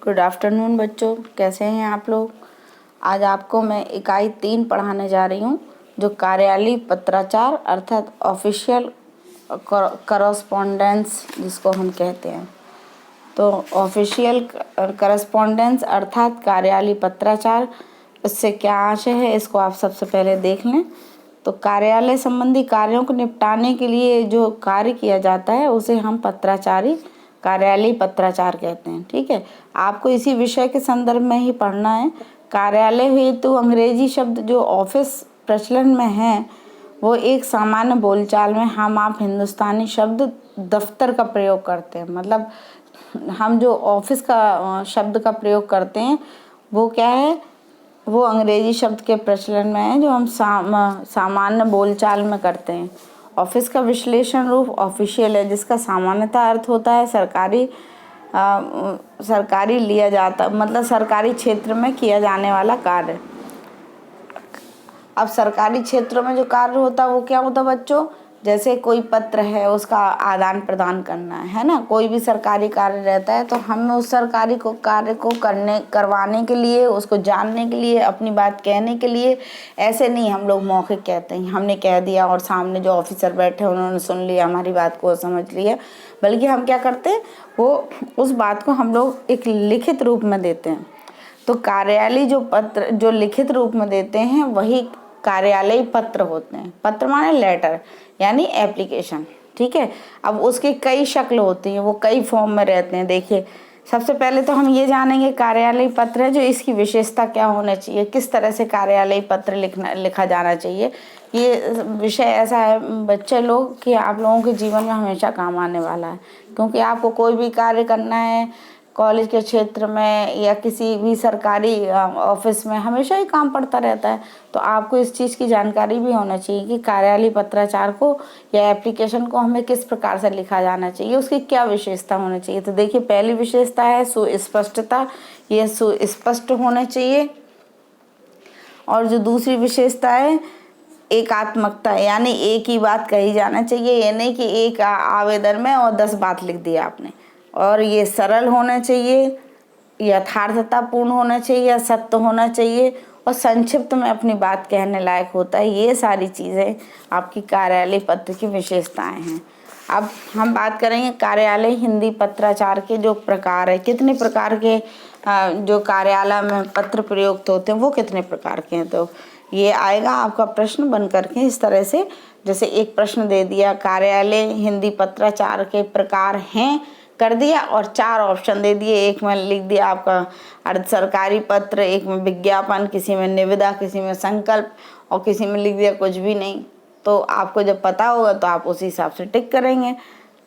Good afternoon बच्चों, कैसे हैं आप लोग। आज आपको मैं इकाई 3 पढ़ाने जा रही हूँ, जो कार्यालयीय पत्राचार अर्थात ऑफिशियल करस्पॉन्डेंस जिसको हम कहते हैं। तो ऑफिशियल करस्पॉन्डेंस अर्थात कार्यालयीय पत्राचार, इससे क्या आशय है इसको आप सबसे पहले देख लें। तो कार्यालय संबंधी कार्यों को निपटाने के लिए जो कार्य किया जाता है उसे हम पत्राचारी कार्यालयीय पत्राचार कहते हैं। ठीक है, आपको इसी विषय के संदर्भ में ही पढ़ना है। कार्यालय हेतु अंग्रेजी शब्द जो ऑफिस प्रचलन में है वो एक सामान्य बोलचाल में हम आप हिंदुस्तानी शब्द दफ्तर का प्रयोग करते हैं। मतलब हम जो ऑफिस का शब्द का प्रयोग करते हैं वो क्या है, वो अंग्रेजी शब्द के प्रचलन में है जो हम सामान्य बोलचाल में करते हैं। ऑफिस का विश्लेषण रूप ऑफिशियल है, जिसका सामान्यतः अर्थ होता है सरकारी लिया जाता, मतलब सरकारी क्षेत्र में किया जाने वाला कार्य। अब सरकारी क्षेत्रों में जो कार्य होता है वो क्या होता है बच्चों, जैसे कोई पत्र है उसका आदान प्रदान करना है ना, कोई भी सरकारी कार्य रहता है तो हमें उस सरकारी कार्य को करवाने के लिए, उसको जानने के लिए, अपनी बात कहने के लिए, ऐसे नहीं हम लोग मौखिक कहते हैं, हमने कह दिया और सामने जो ऑफिसर बैठे उन्होंने सुन लिया, हमारी बात को समझ लिया, बल्कि हम क्या करते हैं वो उस बात को हम लोग एक लिखित रूप में देते हैं। तो कार्यालय जो पत्र जो लिखित रूप में देते हैं वही कार्यालयीय पत्र होते हैं। पत्र माने लेटर यानी एप्लीकेशन। ठीक है, अब उसकी कई शक्ल होती हैं, वो कई फॉर्म में रहते हैं। देखिए, सबसे पहले तो हम ये जानेंगे कार्यालयीय पत्र है जो इसकी विशेषता क्या होना चाहिए, किस तरह से कार्यालयीय पत्र लिखा जाना चाहिए। ये विषय ऐसा है बच्चे लोग कि आप लोगों के जीवन में हमेशा काम आने वाला है, क्योंकि आपको कोई भी कार्य करना है कॉलेज के क्षेत्र में या किसी भी सरकारी ऑफिस में, हमेशा ही काम पड़ता रहता है। तो आपको इस चीज़ की जानकारी भी होना चाहिए कि कार्यालयीय पत्राचार को या एप्लीकेशन को हमें किस प्रकार से लिखा जाना चाहिए, उसकी क्या विशेषता होनी चाहिए। तो देखिए, पहली विशेषता है सुस्पष्टता, ये सुस्पष्ट होना चाहिए। और जो दूसरी विशेषता है एकात्मकता, यानी एक ही बात कही जाना चाहिए, ये नहीं कि एक आवेदन में और 10 बात लिख दिया आपने। और ये सरल होना चाहिए, यथार्थतापूर्ण होना चाहिए, या सत्य होना चाहिए, और संक्षिप्त में अपनी बात कहने लायक होता है। ये सारी चीज़ें आपकी कार्यालय पत्र की विशेषताएं हैं। अब हम बात करेंगे कार्यालय हिंदी पत्राचार के जो प्रकार है, कितने प्रकार के जो कार्यालय में पत्र प्रयुक्त होते हैं वो कितने प्रकार के हैं। तो ये आएगा आपका प्रश्न बन करके इस तरह से, जैसे एक प्रश्न दे दिया कार्यालय हिंदी पत्राचार के प्रकार हैं कर दिया और 4 ऑप्शन दे दिए। एक में लिख दिया आपका अर्ध सरकारी पत्र, एक में विज्ञापन, किसी में निविदा, किसी में संकल्प, और किसी में लिख दिया कुछ भी नहीं। तो आपको जब पता होगा तो आप उसी हिसाब से टिक करेंगे।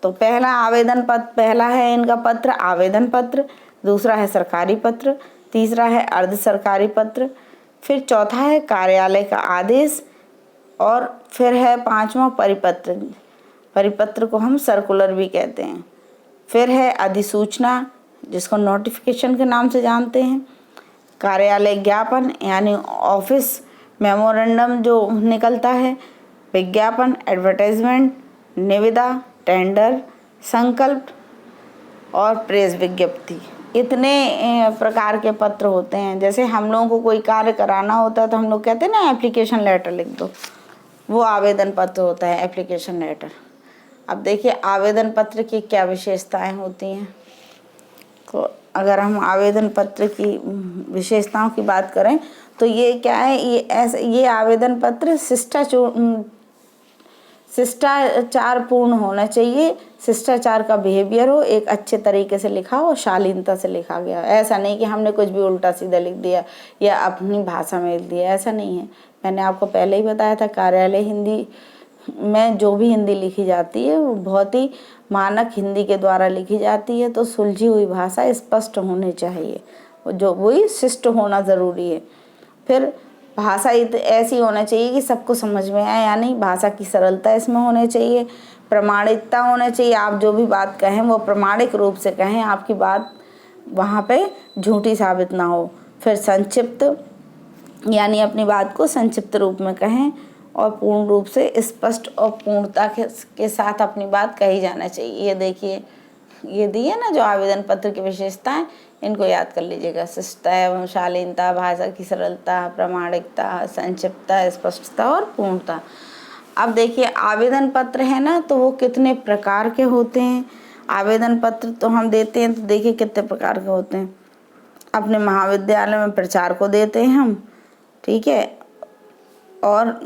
तो पहला आवेदन पत्र, पहला है इनका पत्र आवेदन पत्र, दूसरा है सरकारी पत्र, तीसरा है अर्ध सरकारी पत्र, फिर चौथा है कार्यालय का आदेश, और फिर है 5वां परिपत्र। परिपत्र को हम सर्कुलर भी कहते हैं। फिर है अधिसूचना, जिसको नोटिफिकेशन के नाम से जानते हैं। कार्यालय ज्ञापन यानी ऑफिस मेमोरेंडम जो निकलता है। विज्ञापन एडवर्टाइजमेंट, निविदा टेंडर, संकल्प और प्रेस विज्ञप्ति। इतने प्रकार के पत्र होते हैं। जैसे हम लोगों को कोई कार्य कराना होता है तो हम लोग कहते हैं ना एप्लीकेशन लेटर लिख दो, वो आवेदन पत्र होता है एप्लीकेशन लेटर। अब देखिए आवेदन पत्र की क्या विशेषताएं होती हैं। तो अगर हम आवेदन पत्र की विशेषताओं की बात करें तो ये क्या है, ये आवेदन पत्र शिष्टाचार पूर्ण होना चाहिए। शिष्टाचार का बिहेवियर हो, एक अच्छे तरीके से लिखा हो, शालीनता से लिखा गया। ऐसा नहीं कि हमने कुछ भी उल्टा सीधा लिख दिया या अपनी भाषा में लिख दिया, ऐसा नहीं है। मैंने आपको पहले ही बताया था कार्यालय हिंदी में जो भी हिंदी लिखी जाती है वो बहुत ही मानक हिंदी के द्वारा लिखी जाती है। तो सुलझी हुई भाषा स्पष्ट होनी चाहिए, जो वही शिष्ट होना ज़रूरी है। फिर भाषा ऐसी होना चाहिए कि सबको समझ में आए, यानी भाषा की सरलता इसमें होनी चाहिए। प्रमाणिकता होना चाहिए, आप जो भी बात कहें वो प्रमाणिक रूप से कहें, आपकी बात वहाँ पे झूठी साबित ना हो। फिर संक्षिप्त, यानी अपनी बात को संक्षिप्त रूप में कहें, और पूर्ण रूप से स्पष्ट और पूर्णता के साथ अपनी बात कही जाना चाहिए। ये देखिए, ये दी है ना जो आवेदन पत्र की विशेषताएं, इनको याद कर लीजिएगा। शिष्टता एवं शालीनता, भाषा की सरलता, प्रामाणिकता, संक्षिप्तता, स्पष्टता और पूर्णता। अब देखिए आवेदन पत्र है ना, तो वो कितने प्रकार के होते हैं। आवेदन पत्र तो हम देते हैं, तो देखिए कितने प्रकार के होते हैं। अपने महाविद्यालय में प्रचार को देते हैं हम, ठीक है, और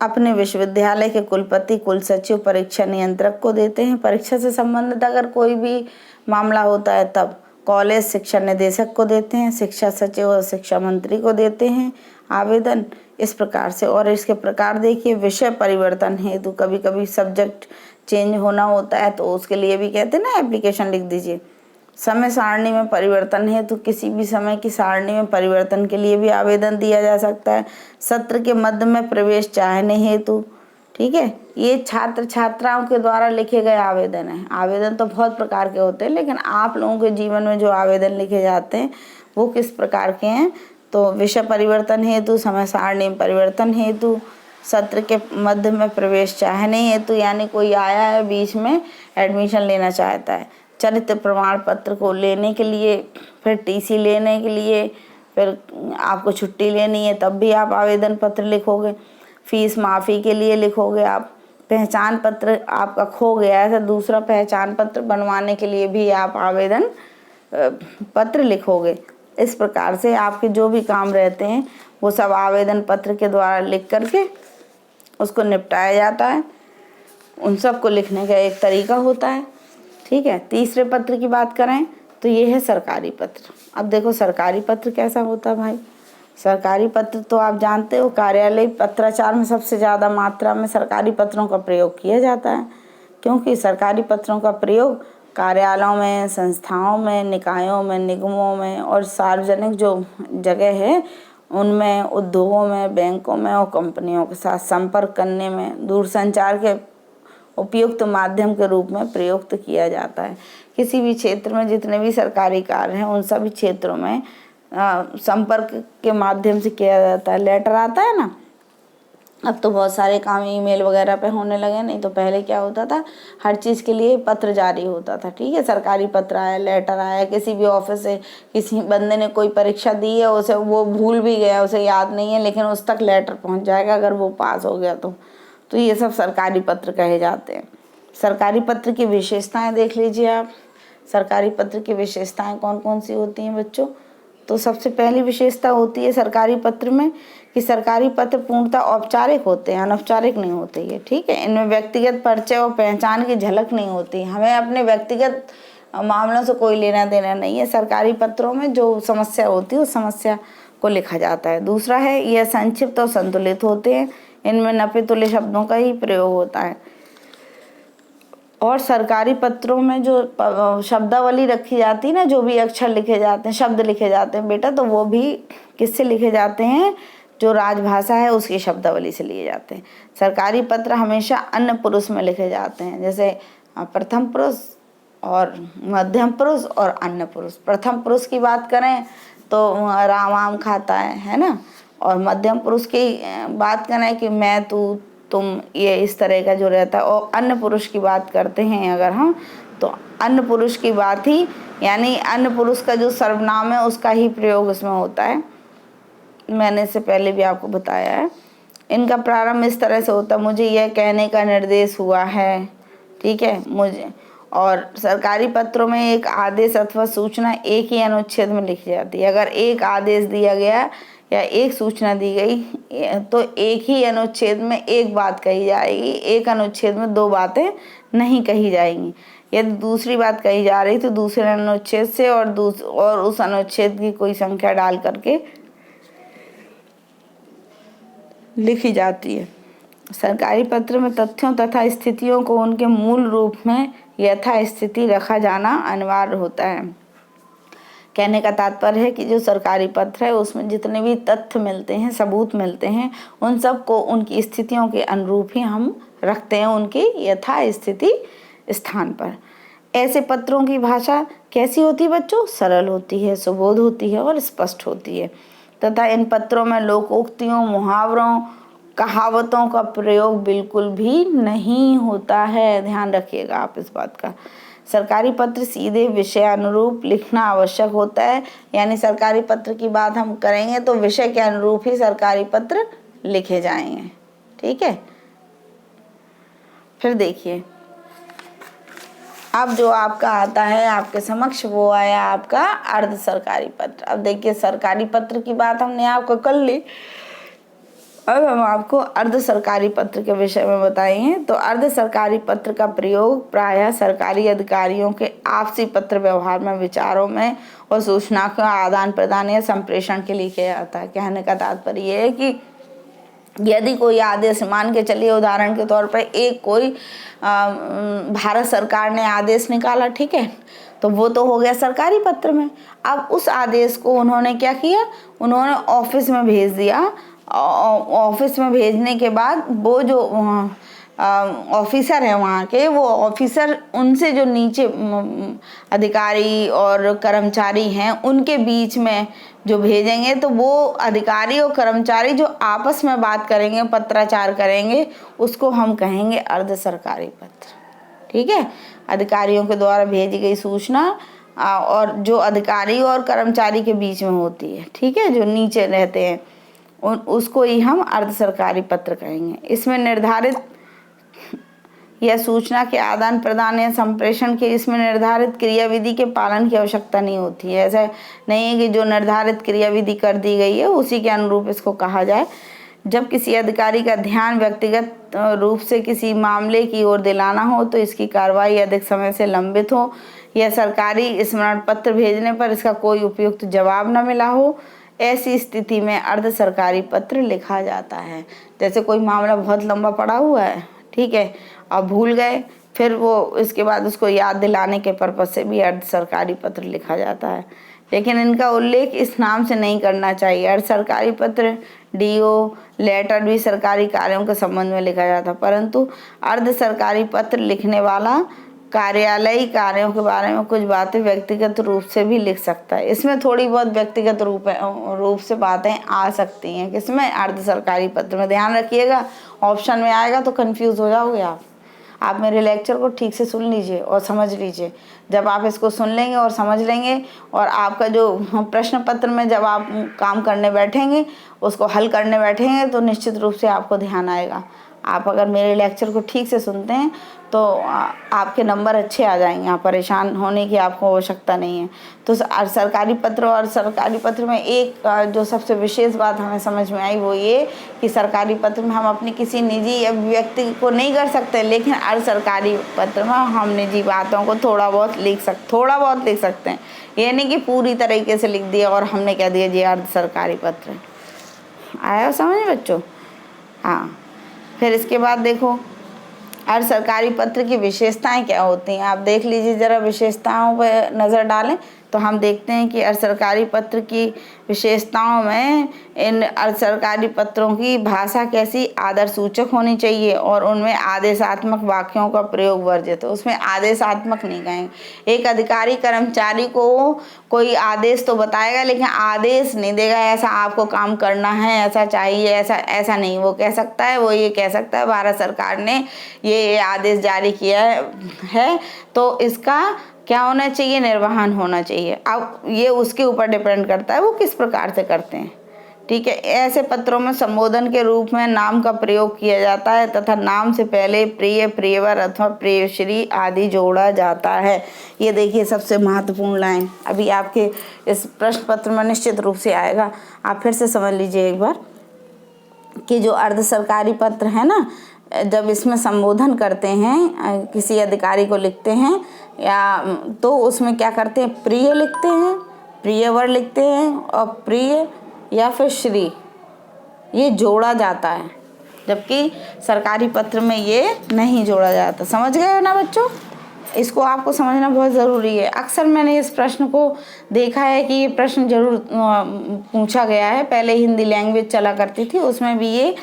अपने विश्वविद्यालय के कुलपति, कुल सचिव, परीक्षा नियंत्रक को देते हैं। परीक्षा से संबंधित अगर कोई भी मामला होता है तब कॉलेज शिक्षा निदेशक को देते हैं, शिक्षा सचिव और शिक्षा मंत्री को देते हैं आवेदन, इस प्रकार से। और इसके प्रकार देखिए, विषय परिवर्तन हेतु कभी कभी सब्जेक्ट चेंज होना होता है, तो उसके लिए भी कहते हैं ना एप्लीकेशन लिख दीजिए। समय सारणी में परिवर्तन है, तो किसी भी समय की सारणी में परिवर्तन के लिए भी आवेदन दिया जा सकता है। सत्र के मध्य में प्रवेश चाहने हेतु, ठीक है, ये छात्र छात्राओं के द्वारा लिखे गए आवेदन हैं। आवेदन तो बहुत प्रकार के होते हैं, लेकिन आप लोगों के जीवन में जो आवेदन लिखे जाते हैं वो किस प्रकार के हैं, तो विषय परिवर्तन हेतु, समय सारणी में परिवर्तन हेतु, सत्र के मध्य में प्रवेश चाहने हेतु, यानी कोई आया है बीच में एडमिशन लेना चाहता है, चरित्र प्रमाण पत्र को लेने के लिए, फिर टीसी लेने के लिए, फिर आपको छुट्टी लेनी है तब भी आप आवेदन पत्र लिखोगे, फीस माफ़ी के लिए लिखोगे आप, पहचान पत्र आपका खो गया है तो दूसरा पहचान पत्र बनवाने के लिए भी आप आवेदन पत्र लिखोगे। इस प्रकार से आपके जो भी काम रहते हैं वो सब आवेदन पत्र के द्वारा लिख करके उसको निपटाया जाता है। उन सब को लिखने का एक तरीका होता है, ठीक है। तीसरे पत्र की बात करें तो ये है सरकारी पत्र। अब देखो सरकारी पत्र कैसा होता है भाई। सरकारी पत्र तो आप जानते हो, कार्यालय पत्राचार में सबसे ज़्यादा मात्रा में सरकारी पत्रों का प्रयोग किया जाता है, क्योंकि सरकारी पत्रों का प्रयोग कार्यालयों में, संस्थाओं में, निकायों में, निगमों में और सार्वजनिक जो जगह है उनमें, उद्योगों में, बैंकों में और कंपनियों के साथ संपर्क करने में, दूरसंचार के उपयुक्त माध्यम के रूप में प्रयुक्त किया जाता है। किसी भी क्षेत्र में जितने भी सरकारी कार्य हैं उन सभी क्षेत्रों में संपर्क के माध्यम से किया जाता है। लेटर आता है ना, अब तो बहुत सारे काम ईमेल वगैरह पे होने लगे, नहीं तो पहले क्या होता था, हर चीज़ के लिए पत्र जारी होता था, ठीक है। सरकारी पत्र आया, लेटर आया, किसी भी ऑफिस से किसी बंदे ने कोई परीक्षा दी है, उसे वो भूल भी गया, उसे याद नहीं है, लेकिन उस तक लेटर पहुंच जाएगा अगर वो पास हो गया तो ये सब सरकारी पत्र कहे जाते हैं। सरकारी पत्र की विशेषताएं देख लीजिए आप। सरकारी पत्र की विशेषताएं कौन कौन सी होती हैं बच्चों। तो सबसे पहली विशेषता होती है सरकारी पत्र में कि सरकारी पत्र पूर्णतः औपचारिक होते हैं, अनौपचारिक नहीं होते ये, ठीक है। इनमें व्यक्तिगत परिचय और पहचान की झलक नहीं होती। हमें अपने व्यक्तिगत मामलों से कोई लेना देना नहीं है। सरकारी पत्रों में जो समस्या होती है उस समस्या को लिखा जाता है। दूसरा है यह संक्षिप्त और संतुलित होते हैं, इनमें नपे तुले शब्दों का ही प्रयोग होता है। और सरकारी पत्रों में जो शब्दावली रखी जाती है ना, जो भी अक्षर लिखे जाते हैं, शब्द लिखे जाते हैं बेटा, तो वो भी किससे लिखे जाते हैं, जो राजभाषा है उसकी शब्दावली से लिए जाते हैं। सरकारी पत्र हमेशा अन्य पुरुष में लिखे जाते हैं, जैसे प्रथम पुरुष और मध्यम पुरुष और अन्य पुरुष। प्रथम पुरुष की बात करें तो राम आम खाता है ना, और मध्यम पुरुष की बात करें कि मैं, तू, तुम, ये इस तरह का जो रहता है। और अन्य पुरुष की बात करते हैं अगर हम, तो अन्य पुरुष की बात ही, यानी अन्य पुरुष का जो सर्वनाम है उसका ही प्रयोग इसमें होता है। मैंने इससे पहले भी आपको बताया है। इनका प्रारंभ इस तरह से होता है, मुझे यह कहने का निर्देश हुआ है, ठीक है, मुझे। और सरकारी पत्रों में एक आदेश अथवा सूचना एक ही अनुच्छेद में लिखी जाती है। अगर एक आदेश दिया गया या एक सूचना दी गई तो एक ही अनुच्छेद में एक बात कही जाएगी, एक अनुच्छेद में दो बातें नहीं कही जाएंगी। यदि दूसरी बात कही जा रही तो दूसरे अनुच्छेद से और उस अनुच्छेद की कोई संख्या डाल करके लिखी जाती है। सरकारी पत्र में तथ्यों तथा स्थितियों को उनके मूल रूप में यथास्थिति रखा जाना अनिवार्य होता है। कहने का तात्पर्य है कि जो सरकारी पत्र है उसमें जितने भी तथ्य मिलते हैं, सबूत मिलते हैं, उन सब को उनकी स्थितियों के अनुरूप ही हम रखते हैं, उनकी यथास्थिति स्थान पर। ऐसे पत्रों की भाषा कैसी होती है बच्चों, सरल होती है, सुबोध होती है और स्पष्ट होती है, तथा इन पत्रों में लोकोक्तियों, मुहावरों, कहावतों का प्रयोग बिल्कुल भी नहीं होता है। ध्यान रखिएगा आप इस बात का। सरकारी पत्र सीधे विषय अनुरूप लिखना आवश्यक होता है, यानी सरकारी पत्र की बात हम करेंगे तो विषय के अनुरूप ही सरकारी पत्र लिखे जाएंगे। ठीक है, फिर देखिए अब जो आपका आता है आपके समक्ष वो आया आपका अर्ध सरकारी पत्र। अब देखिए सरकारी पत्र की बात हमने आपको कर ली, अब हम आपको अर्ध सरकारी पत्र के विषय में बताएंगे। तो अर्ध सरकारी पत्र का प्रयोग प्रायः सरकारी अधिकारियों के आपसी पत्र व्यवहार में विचारों में और सूचना का आदान प्रदान या संप्रेषण के लिए किया जाता है। कहने का तात्पर्य यह है कि यदि कोई आदेश, मान के चलिए उदाहरण के तौर पर एक कोई भारत सरकार ने आदेश निकाला, ठीक है, तो वो तो हो गया सरकारी पत्र में। अब उस आदेश को उन्होंने क्या किया, उन्होंने ऑफिस में भेज दिया। ऑफिस में भेजने के बाद वो जो ऑफिसर है वहाँ के, वो ऑफिसर उनसे जो नीचे अधिकारी और कर्मचारी हैं उनके बीच में जो भेजेंगे, तो वो अधिकारी और कर्मचारी जो आपस में बात करेंगे, पत्राचार करेंगे, उसको हम कहेंगे अर्ध सरकारी पत्र। ठीक है, अधिकारियों के द्वारा भेजी गई सूचना और जो अधिकारी और कर्मचारी के बीच में होती है, ठीक है, जो नीचे रहते हैं, उसको ही हम अर्ध सरकारी पत्र कहेंगे। इसमें निर्धारित या सूचना के आदान प्रदान या संप्रेषण के इसमें निर्धारित क्रियाविधि के पालन की आवश्यकता नहीं होती है। ऐसा नहीं है कि जो निर्धारित क्रियाविधि कर दी गई है उसी के अनुरूप इसको कहा जाए। जब किसी अधिकारी का ध्यान व्यक्तिगत रूप से किसी मामले की ओर दिलाना हो तो इसकी कार्रवाई अधिक समय से लंबित हो या सरकारी स्मरण पत्र भेजने पर इसका कोई उपयुक्त जवाब न मिला हो, ऐसी स्थिति में अर्ध सरकारी पत्र लिखा जाता है। जैसे कोई मामला बहुत लंबा पड़ा हुआ है, ठीक है, अब भूल गए, फिर वो इसके बाद उसको याद दिलाने के पर्पज से भी अर्ध सरकारी पत्र लिखा जाता है। लेकिन इनका उल्लेख इस नाम से नहीं करना चाहिए। अर्ध सरकारी पत्र डीओ लेटर भी सरकारी कार्यों के संबंध में लिखा जाता है, परंतु अर्ध सरकारी पत्र लिखने वाला कार्यालयी कार्यों के बारे में कुछ बातें व्यक्तिगत रूप से भी लिख सकता है। इसमें थोड़ी बहुत व्यक्तिगत रूप से बातें आ सकती हैं, किसमें, अर्ध सरकारी पत्र में। ध्यान रखिएगा, ऑप्शन में आएगा तो कंफ्यूज हो जाओगे आप मेरे लेक्चर को ठीक से सुन लीजिए और समझ लीजिए। जब आप इसको सुन लेंगे और समझ लेंगे और आपका जो प्रश्न पत्र में जब आप काम करने बैठेंगे, उसको हल करने बैठेंगे, तो निश्चित रूप से आपको ध्यान आएगा। आप अगर मेरे लेक्चर को ठीक से सुनते हैं तो आपके नंबर अच्छे आ जाएंगे, आप परेशान होने की आपको आवश्यकता नहीं है। तो सरकारी पत्र और सरकारी पत्र में एक जो सबसे विशेष बात हमें समझ में आई वो ये कि सरकारी पत्र में हम अपनी किसी निजी अभिव्यक्ति को नहीं कर सकते, लेकिन अर्ध सरकारी पत्र में हम निजी बातों को थोड़ा बहुत लिख सकते हैं। ये नहीं कि पूरी तरीके से लिख दिया और हमने कह दिया जी अर्ध सरकारी पत्र। आया समझ बच्चों? हाँ, फिर इसके बाद देखो अर्ध सरकारी पत्र की विशेषताएं क्या होती हैं। आप देख लीजिए ज़रा, विशेषताओं पर नज़र डालें तो हम देखते हैं कि अर्ध सरकारी पत्र की विशेषताओं में इन अर्ध सरकारी पत्रों की भाषा कैसी आदर सूचक होनी चाहिए और उनमें आदेशात्मक वाक्यों का प्रयोग वर्जित है। उसमें आदेशात्मक नहीं कहेंगे। एक अधिकारी कर्मचारी को कोई आदेश तो बताएगा लेकिन आदेश नहीं देगा, ऐसा आपको काम करना है, ऐसा चाहिए, ऐसा नहीं वो कह सकता है। वो ये कह सकता है भारत सरकार ने ये आदेश जारी किया है तो इसका क्या होना चाहिए, निर्वहन होना चाहिए। अब ये उसके ऊपर डिपेंड करता है वो किस प्रकार से करते हैं। ठीक है, ऐसे पत्रों में संबोधन के रूप में नाम का प्रयोग किया जाता है तथा नाम से पहले प्रिय, प्रियवर अथवा प्रियश्री आदि जोड़ा जाता है। ये देखिए सबसे महत्वपूर्ण लाइन अभी आपके इस प्रश्न पत्र में निश्चित रूप से आएगा। आप फिर से समझ लीजिए एक बार कि जो अर्ध सरकारी पत्र है ना, जब इसमें संबोधन करते हैं, किसी अधिकारी को लिखते हैं या तो उसमें क्या करते हैं, प्रिय लिखते हैं, प्रियवर लिखते हैं और प्रिय या फिर श्री ये जोड़ा जाता है, जबकि सरकारी पत्र में ये नहीं जोड़ा जाता। समझ गए हो ना बच्चों? इसको आपको समझना बहुत ज़रूरी है। अक्सर मैंने इस प्रश्न को देखा है कि ये प्रश्न जरूर पूछा गया है। पहले हिंदी लैंग्वेज चला करती थी, उसमें भी ये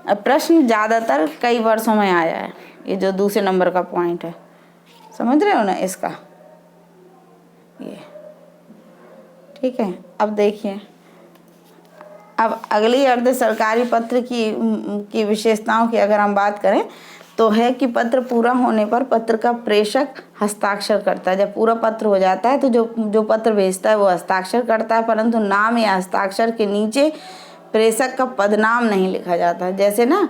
प्रश्न ज़्यादातर कई वर्षों में आया है। ये जो दूसरे नंबर का पॉइंट है, समझ रहे हो ना इसका, ये ठीक है। अब देखिए, अब अगली अर्ध सरकारी पत्र की विशेषताओं की अगर हम बात करें तो है कि पत्र पूरा होने पर पत्र का प्रेषक हस्ताक्षर करता है। जब पूरा पत्र हो जाता है तो जो पत्र भेजता है वो हस्ताक्षर करता है, परंतु नाम या हस्ताक्षर के नीचे प्रेषक का पदनाम नहीं लिखा जाता। जैसे ना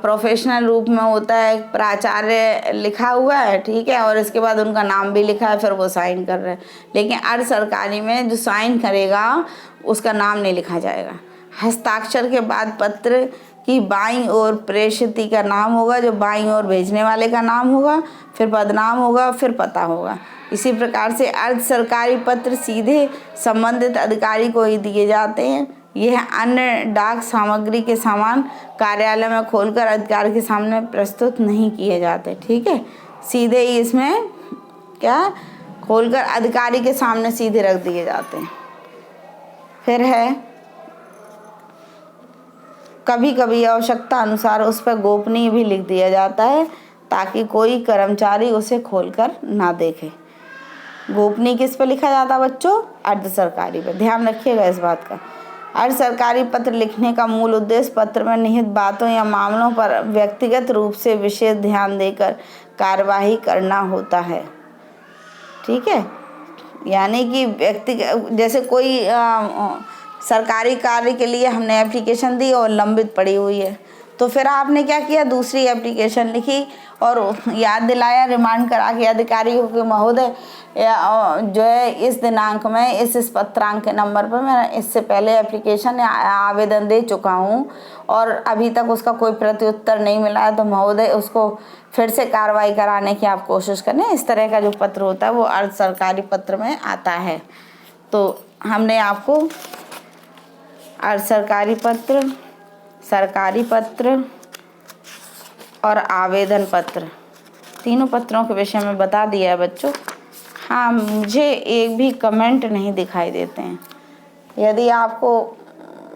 प्रोफेशनल रूप में होता है, प्राचार्य लिखा हुआ है, ठीक है, और इसके बाद उनका नाम भी लिखा है, फिर वो साइन कर रहे हैं। लेकिन अर्ध सरकारी में जो साइन करेगा उसका नाम नहीं लिखा जाएगा। हस्ताक्षर के बाद पत्र की बाईं ओर प्रेषिती का नाम होगा, जो बाईं ओर भेजने वाले का नाम होगा, फिर पदनाम होगा, फिर पता होगा। इसी प्रकार से अर्ध सरकारी पत्र सीधे संबंधित अधिकारी को ही दिए जाते हैं। यह अन्य डाक सामग्री के समान कार्यालय में खोलकर अधिकारी के सामने प्रस्तुत नहीं किए जाते, ठीक है। सीधे ही इसमें क्या खोलकर अधिकारी के सामने सीधे रख दिए जाते हैं। फिर है कभी कभी आवश्यकता अनुसार उस पर गोपनीय भी लिख दिया जाता है ताकि कोई कर्मचारी उसे खोलकर ना देखे। गोपनीय किस पे लिखा जाता है बच्चों? अर्ध सरकारी पे। ध्यान रखिएगा इस बात का। अर्ध सरकारी पत्र लिखने का मूल उद्देश्य पत्र में निहित बातों या मामलों पर व्यक्तिगत रूप से विशेष ध्यान देकर कार्यवाही करना होता है, ठीक है। यानी कि व्यक्तिगत, जैसे कोई सरकारी कार्य के लिए हमने एप्लीकेशन दी और लंबित पड़ी हुई है, तो फिर आपने क्या किया, दूसरी एप्लीकेशन लिखी और याद दिलाया, रिमांड करा के अधिकारी को कि महोदय जो है इस दिनांक में इस पत्रांक के नंबर पर मैं इससे पहले एप्लीकेशन या आवेदन दे चुका हूँ और अभी तक उसका कोई प्रत्युत्तर नहीं मिला है, तो महोदय उसको फिर से कार्रवाई कराने की आप कोशिश करें। इस तरह का जो पत्र होता है वो अर्ध सरकारी पत्र में आता है। तो हमने आपको अर्ध सरकारी पत्र, सरकारी पत्र और आवेदन पत्र, तीनों पत्रों के विषय में बता दिया है बच्चों। हाँ, मुझे एक भी कमेंट नहीं दिखाई देते हैं। यदि आपको,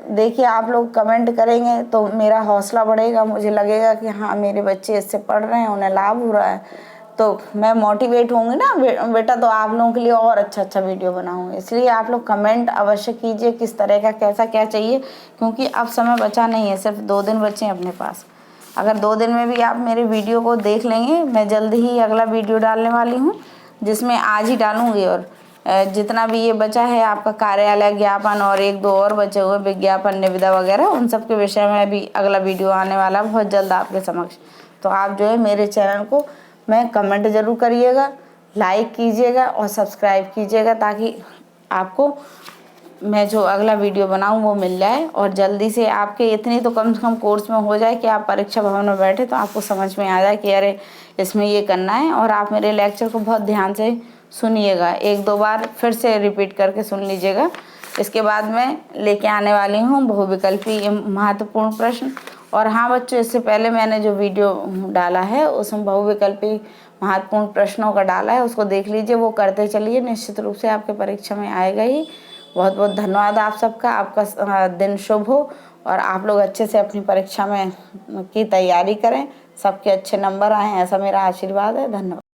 देखिए, आप लोग कमेंट करेंगे तो मेरा हौसला बढ़ेगा, मुझे लगेगा कि हाँ मेरे बच्चे इससे पढ़ रहे हैं, उन्हें लाभ हो रहा है, तो मैं मोटिवेट होंगी ना बेटा, तो आप लोगों के लिए और अच्छा वीडियो बनाऊंगी। इसलिए आप लोग कमेंट अवश्य कीजिए किस तरह का कैसा क्या चाहिए, क्योंकि अब समय बचा नहीं है, सिर्फ 2 दिन बचे हैं अपने पास। अगर 2 दिन में भी आप मेरे वीडियो को देख लेंगे, मैं जल्दी ही अगला वीडियो डालने वाली हूँ, जिसमें आज ही डालूंगी। और जितना भी ये बचा है आपका कार्यालय ज्ञापन और 1-2 और बचे हुए विज्ञापन निविदा वगैरह, उन सब के विषय में भी अगला वीडियो आने वाला है बहुत जल्द आपके समक्ष। तो आप जो है मेरे चैनल को मैं कमेंट ज़रूर करिएगा, लाइक कीजिएगा और सब्सक्राइब कीजिएगा, ताकि आपको मैं जो अगला वीडियो बनाऊं वो मिल जाए और जल्दी से आपके इतनी तो कम से कम कोर्स में हो जाए कि आप परीक्षा भवन में बैठे तो आपको समझ में आ जाए कि अरे इसमें ये करना है। और आप मेरे लेक्चर को बहुत ध्यान से सुनिएगा, 1-2 बार फिर से रिपीट करके सुन लीजिएगा। इसके बाद मैं लेके आने वाली हूँ बहुविकल्पी महत्वपूर्ण प्रश्न। और हाँ बच्चों, इससे पहले मैंने जो वीडियो डाला है उसमें बहुविकल्पी महत्वपूर्ण प्रश्नों का डाला है, उसको देख लीजिए, वो करते चलिए, निश्चित रूप से आपके परीक्षा में आएगा ही। बहुत बहुत धन्यवाद आप सबका, आपका दिन शुभ हो और आप लोग अच्छे से अपनी परीक्षा में की तैयारी करें, सबके अच्छे नंबर आएँ, ऐसा मेरा आशीर्वाद है। धन्यवाद।